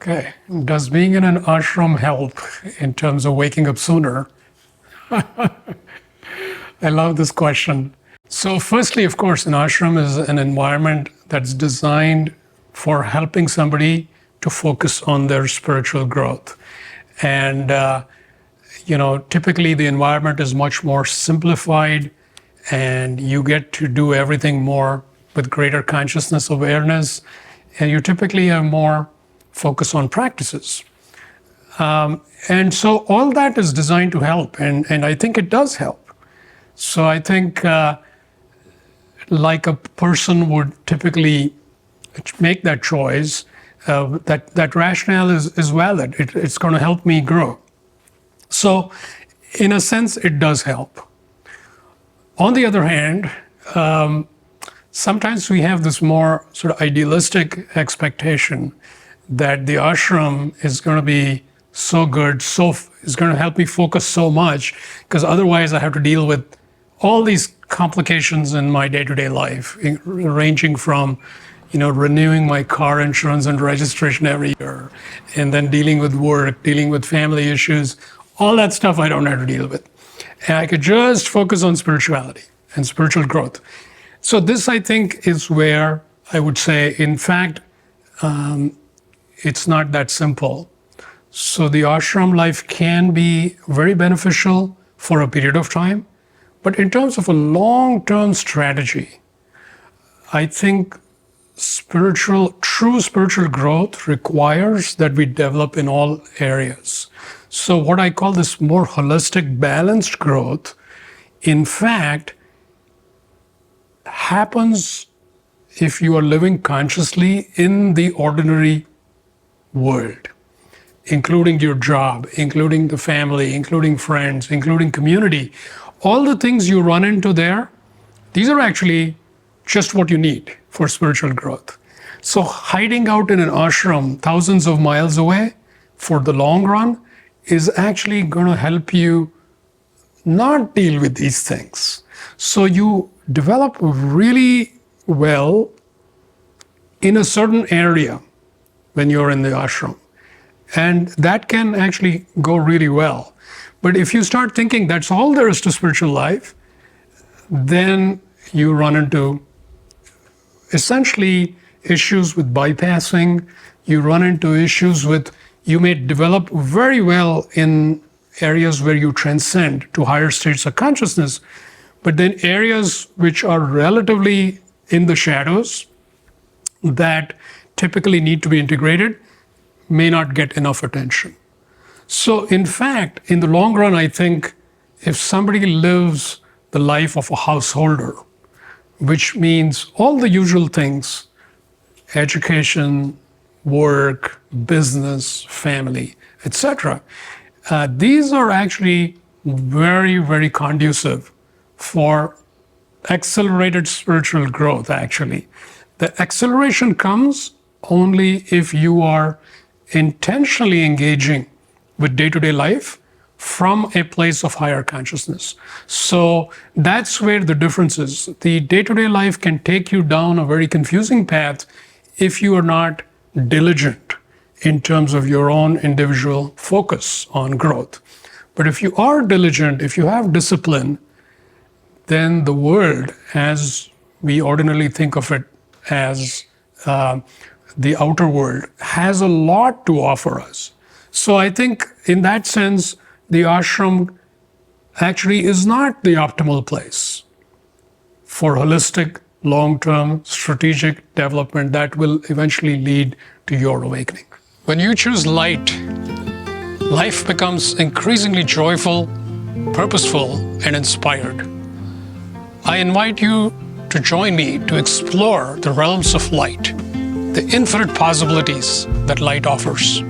Okay. Does being in an ashram help in terms of waking up sooner? I love this question. So firstly, of course, an ashram is an environment that's designed for helping somebody to focus on their spiritual growth. And, typically the environment is much more simplified and you get to do everything more with greater consciousness awareness. And you typically have more focus on practices. And so all that is designed to help. And I think it does help. So I think like a person would typically make that choice, that rationale is valid. It's going to help me grow. So in a sense, it does help. On the other hand, sometimes we have this more sort of idealistic expectation that the ashram is going to be so good, is going to help me focus so much, because otherwise I have to deal with all these complications in my day-to-day life, ranging from, renewing my car insurance and registration every year, and then dealing with work, dealing with family issues, all that stuff I don't have to deal with. And I could just focus on spirituality and spiritual growth. So this, I think, is where I would say, in fact, it's not that simple. So the ashram life can be very beneficial for a period of time, but in terms of a long-term strategy, I think true spiritual growth requires that we develop in all areas. So what I call this more holistic, balanced growth, in fact, happens if you are living consciously in the ordinary world, including your job, including the family, including friends, including community. All the things you run into there, these are actually just what you need for spiritual growth. So hiding out in an ashram thousands of miles away for the long run is actually going to help you not deal with these things. So you develop really well in a certain area when you're in the ashram. And that can actually go really well. But if you start thinking that's all there is to spiritual life, then you run into essentially issues with bypassing. You run into issues with, you may develop very well in areas where you transcend to higher states of consciousness, but then areas which are relatively in the shadows that typically need to be integrated may not get enough attention. So in fact, in the long run, I think if somebody lives the life of a householder, which means all the usual things, education, work, business, family, etc., these are actually very, very conducive for accelerated spiritual growth, actually. The acceleration comes only if you are intentionally engaging with day-to-day life from a place of higher consciousness. So that's where the difference is. The day-to-day life can take you down a very confusing path if you are not diligent in terms of your own individual focus on growth. But if you are diligent, if you have discipline, then the world, as we ordinarily think of it as the outer world, has a lot to offer us. So I think in that sense, the ashram actually is not the optimal place for holistic, long-term, strategic development that will eventually lead to your awakening. When you choose light, life becomes increasingly joyful, purposeful, and inspired. I invite you to join me to explore the realms of light, the infinite possibilities that light offers.